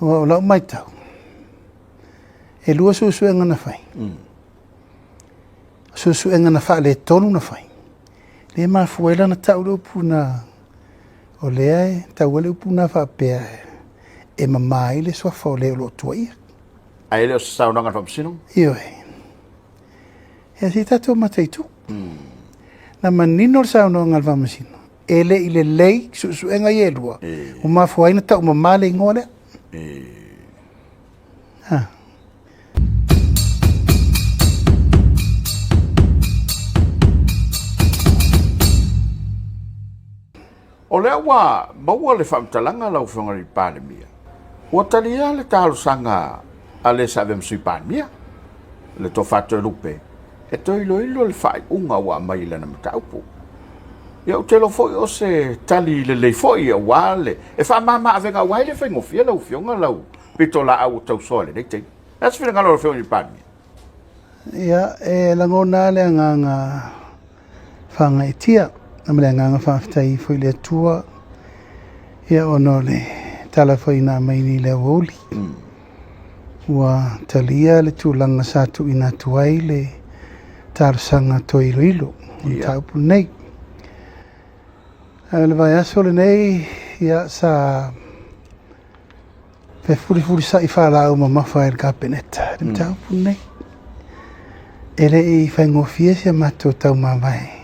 O lau mai tau. E lua susuenga na whai. Susuenga na wha le tonu na whai. Le maa fuela na tau leo puna. O lea e tau leo puna wha pēa e mamai le swafa o leo lo tua ia. Ai leo sa saunanga whamsino? Io e. E si tato mataitu. Na manino le saunanga al whamasino. E le i le lei susuenga i e lua. O maa fuaina tau mamale ingoa lea. O lea wa maua le whamtalanga lau whangari pānemia. Ua talia le tālo sanga a le sa vem sui pānemia. Le to whātua lupe. E to ilo le whai unga wa mai lana mataupu. Ia o te lo foi o se tali le foi a wale. E wha mama avenga wai le whaingo fia lau fionga lau. Pito la au tau soa le neitei. That's feeling a lot of whangari pānemia. Ia e langona le nganga whanga i tia. Amale nganga whaftai foi le tua. Ia ono le tala foi na mai ni le woli. Ua talia le tūlanga sātu ina tuai le tārsanga to ilo. Taupu nei. Le vai aso le nei ia sa pe furi sa i whala au mamafa e le kapeneta. Taupu nei. Ele i whaingofia sia mato tau mawai.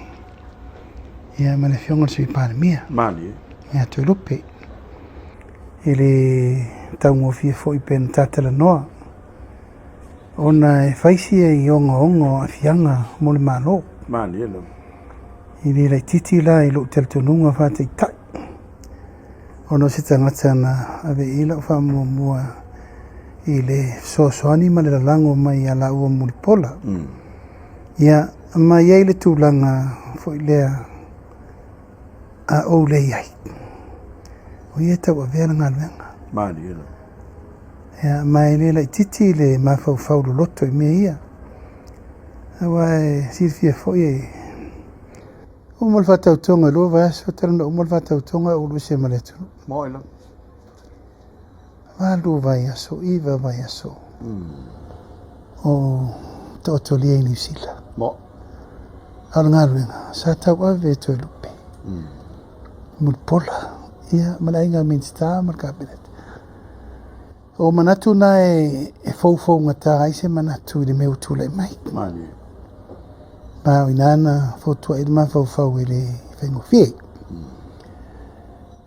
Ia ma le fionga sui pānemia. Mani. Ia tui lupe. Ele tau ngofia foi pen tatala noa. Ona e whaisi e i ongo a fianga mo le malo. Mani elo. Ili lai titi la i lo teltonunga whātai tai. Ono se tangata na ave ila whamua mua i le soasoani ma le lalango mai a la ua mulipola. Ia mai ei le tūlanga foi lea a o le iai. O ia tau a vea ngā luenga. Mani elo. Ia mai le lai titi le mawhau whauru loto i mea ia. Awa e sirfia foi e umal whatau tonga lua vai aso tarana umal whatau tonga ulu se maletunu. Mo elo. Walu vai aso, iwa vai aso. O totolia i New Zealand. Mo. Ala ngā luenga, sa tau ave toi lupe. Mulpola. Ia malainga minsta mal kabinet. O manatu na e fau ngata aise manatu i le meu tūlai mai. Mani. Ma inana fotua i ma fau i le whaingo fie.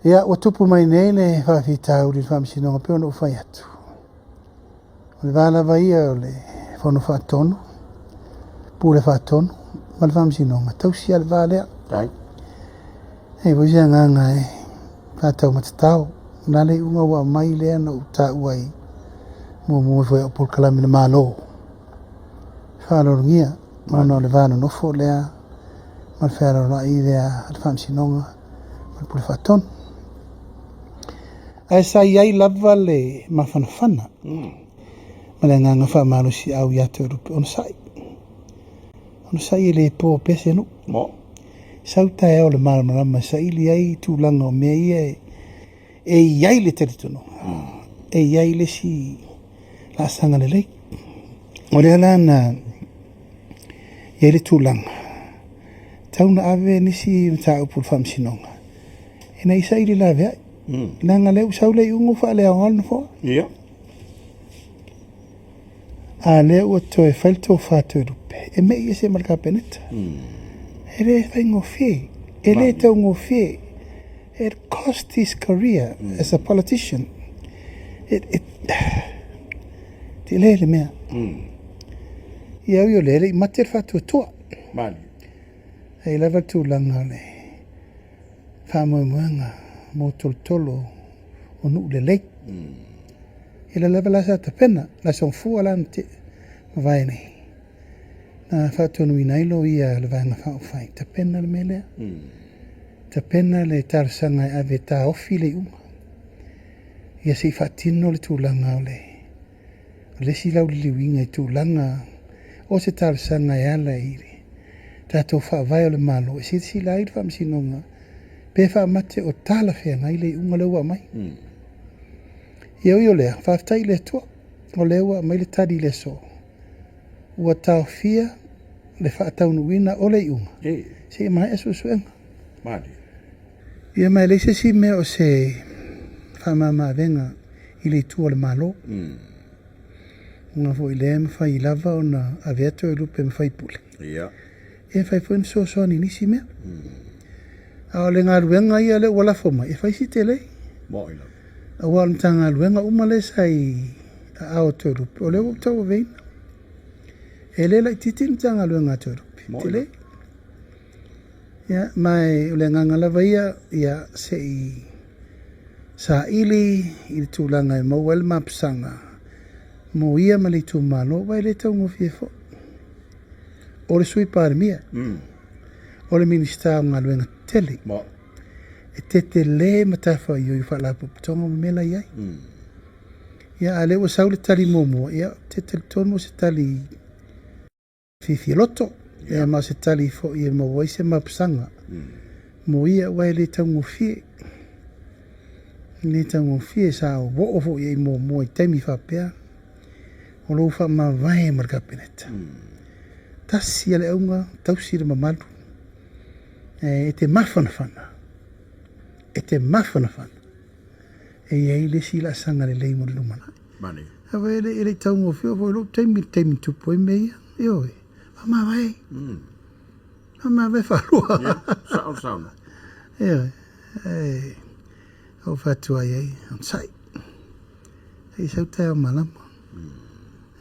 Ia o tupu mai nei le whawhitau li whamsinonga peo no whai atu. O le wala vai o le whono whaatonu. Pūle whaatonu. Ma le whamsinonga. Tausi al wālea. Tai. Hei wazia nganga e whaatau matatau. Nale unga wa mai lea na uta uai. Mua fwoi o pulkalami na malo. Whaalorongia. Mana le vana nofo lea. Mal whaaro na i lea al whamsinonga. Mal pule whaatonu. Ai sa iai lava le mawhanawhana. Ma le nganga whamalo si au iato rupi ono sai. Ono sai le po pese no. Mo. Sau tae o le marama sa ili ai tūlanga o mea ia e iai le teritono. E iai le si la sanga le lei. O le alana iai le tūlanga. Tauna ave nisi mta upul whamsinonga. E na isa ili la vea. Nanga leu sau lei ungo wha lea ngana fo. Ia. A leu o toe whailto whātoi rupe. E mei se malka peneta. E le whaingo fie. E le tau ngo fie. It cost his career as a politician. Te le mea. Iau yo le mater whātua tua. Mani. Hei lava tūlanga le whamoemoanga mō tolotolo o nuu le lei. I le lava lasa ta pena, la son fua lan te mawai nei. Na whaatonu i nailo ia le vanga whaofai. Ta pena le melea. Ta pena le tarsanga e ave ta ofi le uma. Ia si whaatino le tūlanga o le. O le si lau liwinga i tūlanga o se tarsanga e ala i le. Tato whaavai o le malo. E si lai le whamsinonga. Pe whaamate o tala whea ngai le unga leua mai. Ia lea, whaftai le tua. O lewa mai le tari le so. Ua tau fia le whaataunuina o le iunga. Se mai asu suenga. Mani. Ia mai le si mea o se whamama venga i le tua le malo. Nga fo i le mawhai lava o na aveato e lupe mawhai pule. Ia. E whai fwene so ni nisi mea. A o le ngā ruenga ia le wala foma. E whai si te lei. Mo ila. A wala tanga luenga umale sai a ao te lupe. O le wak tau veina. E le lai titin tanga luenga te lupe. Te lei. Ia, mai o le nganga lava ia se i sa ili i tūlanga e mau el mapsanga. Mo ia ma le tū malo, wai le tau ngofie fo. O le sui pāre mia. O le minister ngā luenga tele. Mo. E te le matawha i oi whala puputonga mo mela iai. Ia, a le wa sau le tali momo. Ia, te tono mo se tali fifi loto. Ia, ma se tali fo i e mawai se mapsanga. Mo ia wai le tau ngofie. Le tau ngofie sa o wo fo i e momo i taimi whapea. O lo fa ma vai marka peneta. Tasi ale aunga, tausi le mamalu. E te mafana fana. E te mafana fana. E iei le sila sanga le leimo le lumana. Mani. Awa ele tau ngofio, fo lo taimi tupo i meia. Ioi. Ma vai. Ma vai whalua. Sao sauna. Ioi. Au fatua iei. On sai. Hei sau tau malama.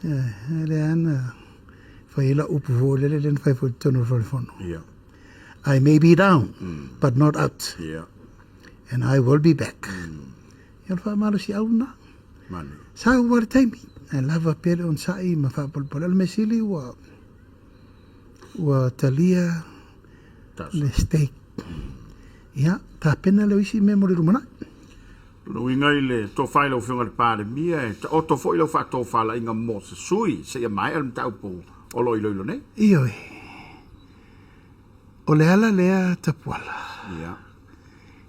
Ele ana fai la upu fo lele len fai fo tono fo fono. Yeah. I may be down, but not out. Yeah. And I will be back. Ia fa malo si auna. Mani. Sa war taimi. E lava pele on sai ma fa polpol el mesili wa talia le steak. Ia, ta pena le isi memori rumana. Lo ingai le to fai lo finga le pare mia e o to foi lo fa to fala inga mo se sui se ia mai al tau po o lo ilo nei. Ioi. O le ala lea tapuala. Ia.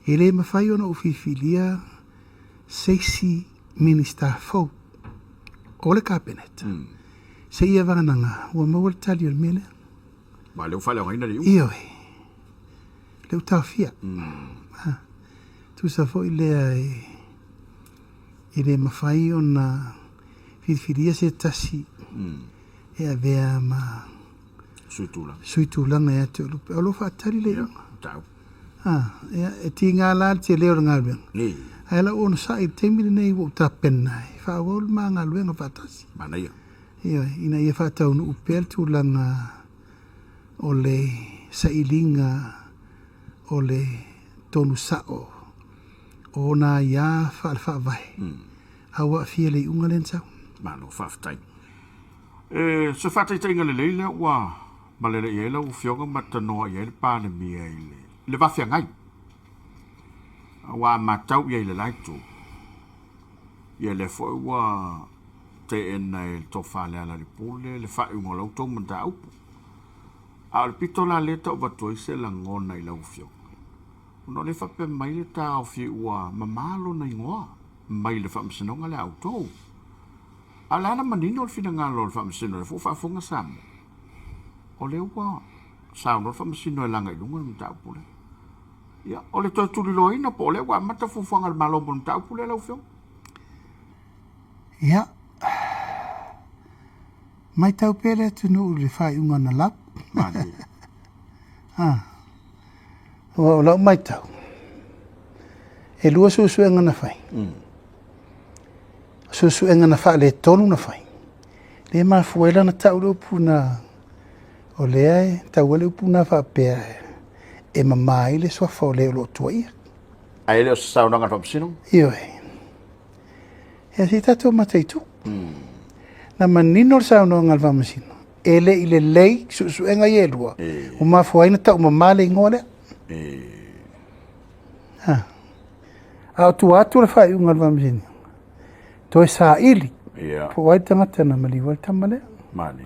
E le mawhai ona ufifilia seisi minister fau o le cabinet. Se ia vananga ua mawal tali o le mele. Ma leo fale o haina le Ioi. Leu tau fia. Tu sa fo i lea i le mawhai o na whiwhiria se tasi e a vea ma suitulanga e ate o lupe. O lo whaatari le iunga. Tau. E ti ngā la te leo ngā luenga. Ni. Ai la ona sa i teimiri nei wo ta penna. Whaawol ma ngā luenga whaatasi. Mana ia. Ina ia whaatau nu upel tūlanga o le sailinga o le tonu sao. O nā ia whaavai. Awa fia le unga len tau. Mano whaftai. Se whatai tainga le leile wa malele i eila u fionga matanoa i eile pāne mia i le wafia ngai. Wa matau i eile laitu. I ele fo wa te ena e to whale ala li pule le whai unga lau tau manta aupu. A le pito la leta o batoi se la ngona i lau fionga. No le whape mai le tā o fi ua mamalo na ingoa. Mai le whamsinonga le autou. A lana manino le fina ngalo le whamsino le fufa funga samu. O le ua sao no le whamsino e langa i lunga le mtau pule. Ia, o le toi tuli loina po le ua mata fufuanga le malombo le mtau pule lau fiong. Ia. Mai tau pere tunu le whai unga na lap. Mani. O lau mai tau. E lua susuenga na whai. Susuenga na whai le tonu na whai. Le maa fuela na tau leo puna. O lea e tau leo puna wha pēa e. E mamai le swafa o leo lo tua ia. Ai leo sa sao nanga whamsino? Iyo e. E si tato mataitu. Na manino le sao nanga whamasino. E le i le lei susuenga i e lua. O maa fuaina tau mamale ingoa lea. A tu atu le whai unga le whamsino. Toi sa ili. Po wai tangata na maliwa le tamale. Mani.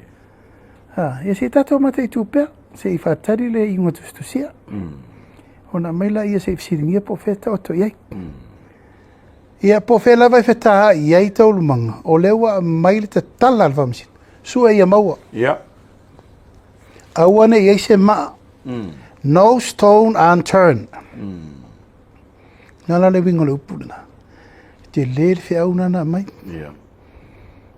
E si tato mata i tupea. Se i whatari le i ngatu stusia. O na maila ia se i fisiringia po feta o to iai. Ia po fela vai feta ia i tau lumanga. O lewa mai le te tala al famsin. Sua ia maua. Ia. Awane ia se ma. No stone unturned. Nala le wingo le upuna. Te le fe auna na mai. Ia.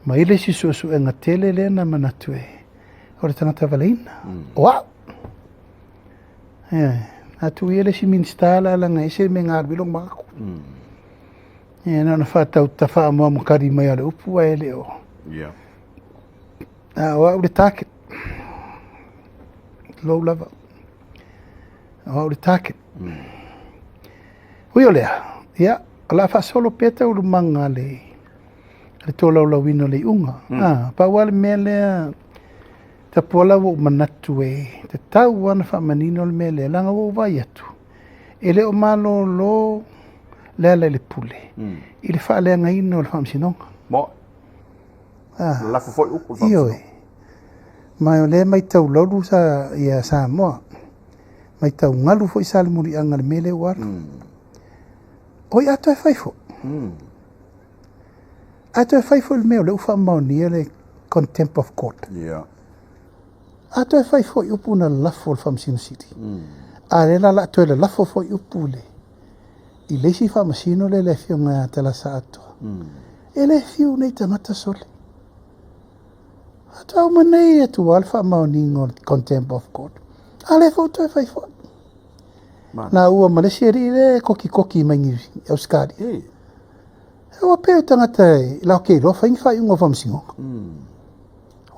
Mai le si su e ngatele le na manatue. O le tangata valeina. Wow. Atu ia le si minstala la ngai se me ngar bilong mako. Na whātau ta wha mua mukari mai ale upu ai le o. Ia. Wa ule tāket. Low level. Wa ule tāket. Ui o lea. Ia. Ala wha solo peta ulu manga le. Le tō lau lau wino le unga. Pa wale mea lea. Ta pola wo manatu e. Te tau wana wha manino le mea lea. Langa wo vai atu. Ele o malo lo. Lea le pule. I le wha lea ngai no le wha msinonga. Mo. La foi upu. Iyo e. Mai o le mai tau lauru sa ia sa moa. Mai tau ngalu foi sa le muri anga le mele wara. Oi ato e faifo. Ato e faifo le meo le ufa maonia le contempt of court. Ia. Ato e faifo i upu na lafo le wha msino siti. A le la ato e le lafo foi upu le. I leisi wha masino le fio ngā tala sa atoa. E le fio nei tangata sole. Atau manei e tu alfa maoni ngō contempt of court. A le fauto e whai fōt. Nā ua malesieri le koki maingi Euskari. E ua peo tangata e lau kei lo whaingi whai ungo whamsingo.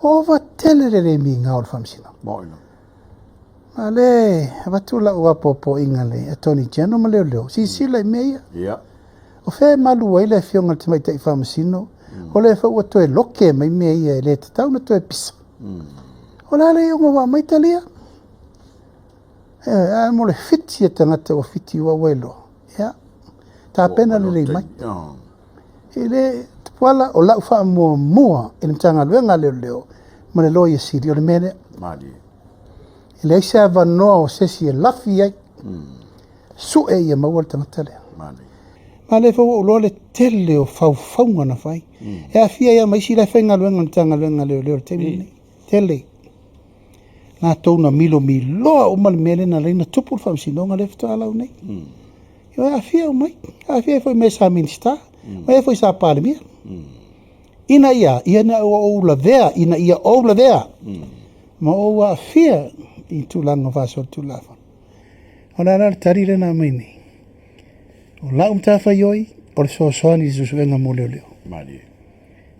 O wa tele le mi ngā o whamsingo. Moina. Ma le, watula ua popo inga le, Attorney General ma leo. Si sila i mea. Ia. O whea malu wai le whionga te mai tai whamasino. O le wha ua toe loke mai mea ia e le te tau na toe pisa. O la le unga wa mai talia. A mo le fiti e tangata o fiti ua welo. Ia. Tā pena le mai. E le tuala o lau wha mua e le mtanga luenga leo. Ma le loia siri o le mene. Mali. I le isa vanoa o sesi e lafi ai. Su e ia maua le tangata lea. Mali. Ma le fau o loa le tele o fau na fai. E a fia ia maisi le whainga luenga le tanga luenga leo te mine. Tele. Nā tōna milo loa o mali mele na leina tupu le whau sinonga le fito alau nei. Ia a fia o mai. A fia e fai me sa minsta. Ma e fai sa palemia. Ina ia na o la vea. Ina ia o la vea. Ma o a fia i tūlanga whaso tūlawa. O nā rāra tarire nā mai nei. O lau mtawha ioi, o le soasoani zusuenga mo leo. Mali.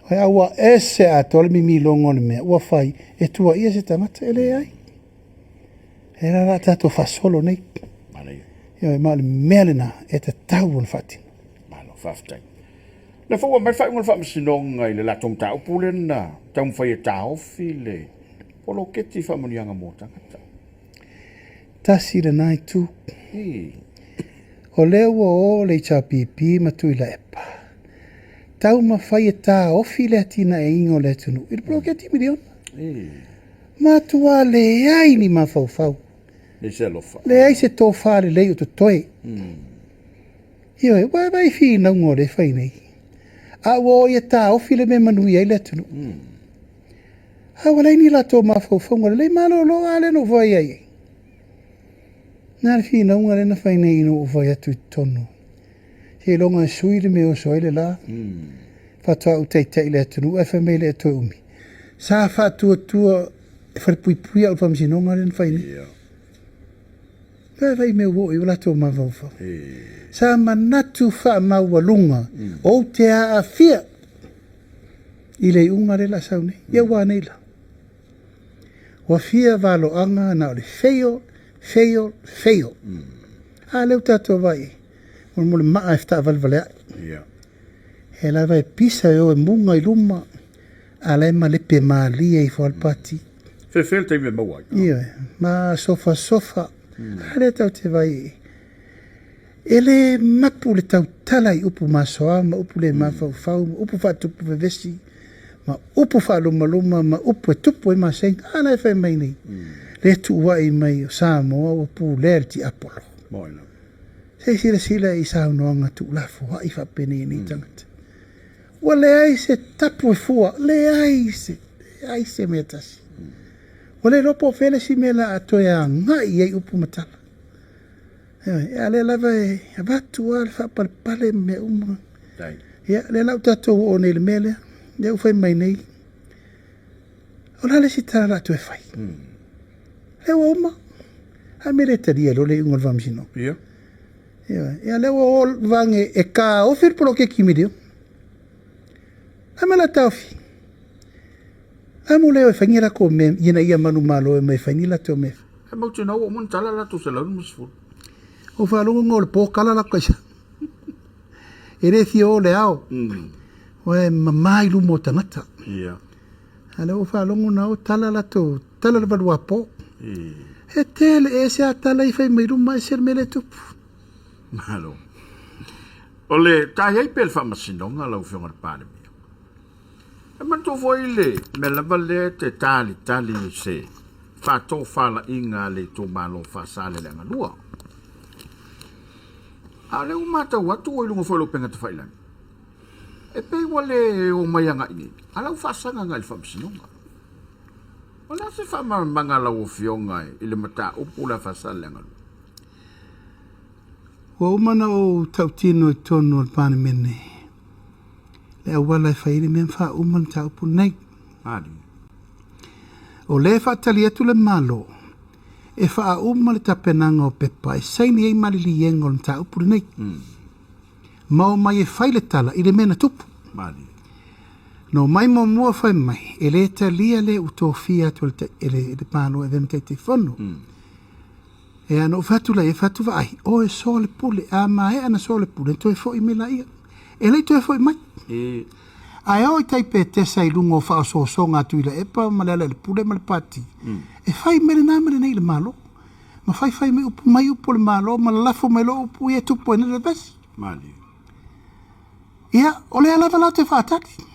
O e aua ese a tole mimi longo le mea. Ua whai e tua ia se tangata ele ai. E rāra tato whasolo nei. Mali. Ia e maale mea lena e te tau on whatin. Malo, whaftai. Le fua mai whai ngon whamasinonga i le la tong tau pulen na. Tau mwhai e tau fi le. Polo keti whamonianga mō tangata. Tasi le nai tū. O leo o le cha pipi matui la epa. Tau ma whai e tā ofi le atina e ingo le tunu. I le polo keti milion. Matua le ai ni ma fau. Le se lofa. Le ai se tō whare lei o to toi. Io e vai fi na ngo le whai nei. A wo e tā ofi le me manui ai le tunu. Hawalai ni la tō mawhauwhaunga le malo lo ale no vai ai. Nā fi na unga le na whai nei no vai atu tonu. He longa e sui le me o soile la. Whatua utei le atunu e whamei le atu umi. Sa whatua tua e wharepui au whamsinonga le na whai nei. Vai me wo i wala tō mawhauwhau. Sa manatu wha maua lunga o te a fia. I le unga le la saune. Ia wā nei la. Wa fia valo anga na ole fail. A leu tato vai. Mo le maa e fta valvale ai. He la vai pisa e o e munga i luma. A le ma lepe ma lia i whalpati. Fel te me mawai. Ia, ma sofa. A le tau te vai. Ele mapu le tau tala i upu masoa, ma upu le mawhau, ma upu whatupu vevesi. Ma upu whaluma, ma upu e tupu e maseng, ana e whai mai nei. Le tu wai mai o Samoa o pu le ti Apollo. Moina. Hei sila I sao noanga tu lafu hai whapene ni tangata. Wa le ai se tapu e fua, le ai se mea tasi. Wa le ropo whele si mela atoe a ngai ei upu matala. Ia le lava e abatu a le whapalpale me uma. Ia le lau tatou o nei le mele, le ufai mai nei. O la le si tara la atoe whai. Le wa uma, ha mere taria lo le ungal vamsino. Ia le wa o vange e ka ofir polo ke kimirio. Amala taufi. Amo leo e whangira ko me, ina ia manu malo e mai whanila teo me. E mau te nau o mun tala la tu se lau musful. O whalungu ngō le pōkala la kaisa. E re thio o le ao. O e mamai lumo tangata. Ale o whalungu nao tala la tō, tala la vadua pō. He tele e se a tala I whai mai luma e ser mele tupu. Malo. O le tai ai pel whamasinonga lau whionga pāne. E manto foi le, me lava le te tali se whato whala inga le tō malo whasale le nganua. A le umata watu o ilunga foi lo penga te whailani. E pei wale o maianga ingi, a lau whasanga ngai whamsinonga. O la se whamanga lau o whionga I le mata upu la whasale le nganua. O umana o tautino I tono al pāne mene. Le awala e whaire mea wha umana taupu nei. O le whaatali atu le malo, e wha umana le tapenanga o pepa, e saini ei malili yengo le taupu nei. Mau mai e whaile tala, I le mena tupu. No mai mo mua whai mai, e le talia le utofia atu e le palo e vemte te whono. E ano whatula e whatu vai, o e so le pule, a mai ana so le pule, to e fo I mila ia. E lei to e fo I mai. Ai o I taipe te sai lungo wha o so ngā tuila e pa malala le pule ma le pati. E whai mele nā mele nei le malo. Ma whai me upu mai upu le malo, ma lafo mai lo upu I e tupu e nere vesi. Ia, o le alawa la te whaataki.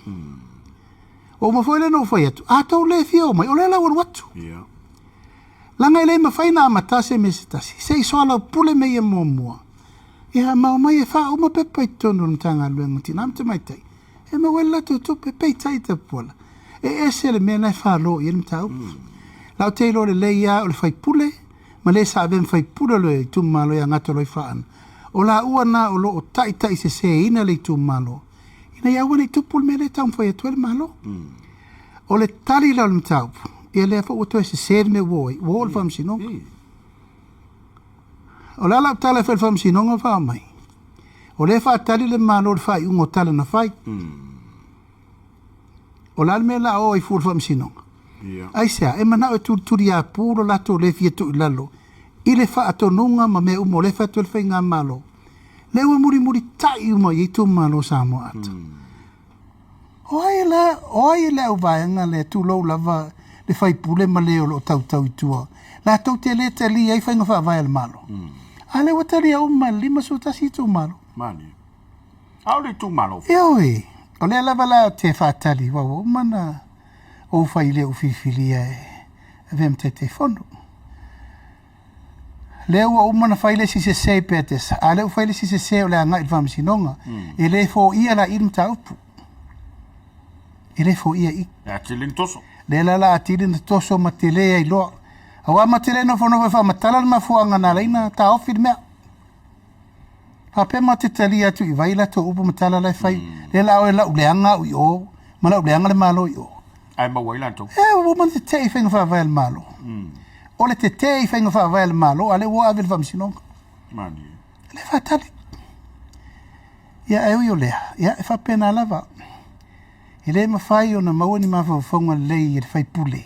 O ma fwele no whai atu. A tau le fia o mai, o le alawa watu. Langa ele ma whai nā matase me se tasi. Se I soala pule me ia mua. Ia mau mai e wha uma pepa I tono ntanga luenga tina amte mai tai. E ma wela tu tupe pei tai te puala. E ese le mea nai wha lo I ele mta upu. Lau te ilo le leia o le whai pule, ma le sa avem whai pule lo I tumalo I angato lo I whaan. O la ua na o lo o tai se ina le I tumalo. Ina ia ua ni tupul me le tau mwhai atu ele malo. O le tali lau le mta upu. Ia le afa ua toi se me woi, wo le whamsinonga. O le ala tala whai whamsinonga wha mai. O le wha tali le malo le whai ungo tala na whai. O la me la o I fu le whamsinonga. Ai sea, e mana o turi a pūro lato le fia tu I lalo. I le wha atonunga ma me umo le wha tu le whai ngā malo. Le ua muri tai uma I tu malo sa mo ata. O ai le au vaenga le tu lou lava le whai pule ma leo lo tau I tua. La tau te le te li ai whainga wha vai le malo. A le watari au ma lima so tasi tu malo. Au le tu malo. E oi, o le lava la te whaatali wawo mana o whai le ufifilia e vem te whono. Le ua umana whai le si se petesa. A le whai le si se o le anga I whamsinonga. E le fo ia la irim ta upu. E le fo ia I. E atilin toso. Le la atilin toso ma te lea I loa. Awa ma te lea no whono wha matala ma fuanga na reina ta ofir mea. Ha pe ma te tali atu I vaila to upu matala lai whai. Le la o e la uleanga ui o. Ma la uleanga le malo I o. Ai ma waila to. E o ma te te I whainga wha vai le malo. O le te te I whainga wha vai le malo. Ale ua avel whamsinonga. Le whatali. Ia e ui o lea. Ia e whapena lava. E le mawhai o na maua ni mawhawhonga lei e le whai pule.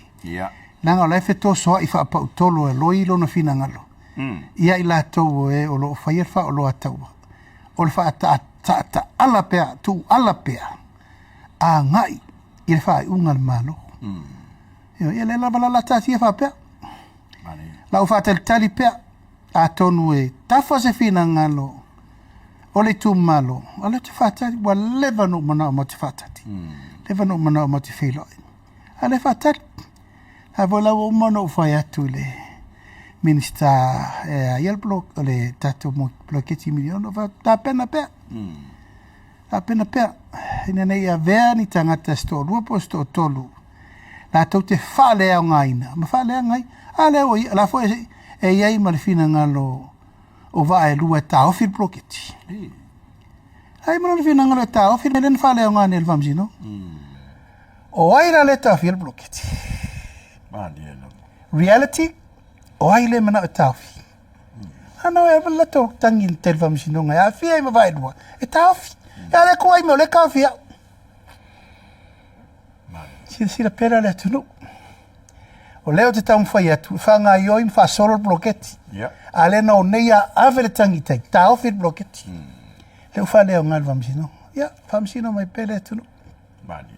Langa o lai wheto soa I whaapa utolo e loi lo na whina ngalo. Ia I la tau e o lo whai e wha o lo ataua. O le wha ta ala pea, tu ala pea. A ngai I le wha unga le malo. Ia le la la tati e wha pea. La u wha tali pea. A tonu e tafa se whina ngalo. O le tu malo. O le te wha tali. Wa lewa no mana o mo te wha tati. Lewa no mana o mo te whiloi. A le wha tali. Ha vola o mono whai atu le. minista ia le tato mo bloketi miliona va ta pena pe ina nei a vea ni tangata sto lupo sto tolu la tau te fale au ngaina ma fale ngai ale o la fo e ia ma le fina ngalo o va e lua ta o fil bloketi ai ma le fina ngalo ta o fil len fale au ngani el vamzino o ai la leta fil bloketi reality o ai le mana tafi ana e bella to tangin tel vamzino ngai a fi ai ma vai lua e tafi ya le ko ai mo le ka fi si la pera le tunu o leo te tamu fai atu whanga i oim wha solo bloketi ale no neia avere tangi tai ta ofit bloketi leo wha leo ngal vamsino ya vamsino mai pere tunu Mani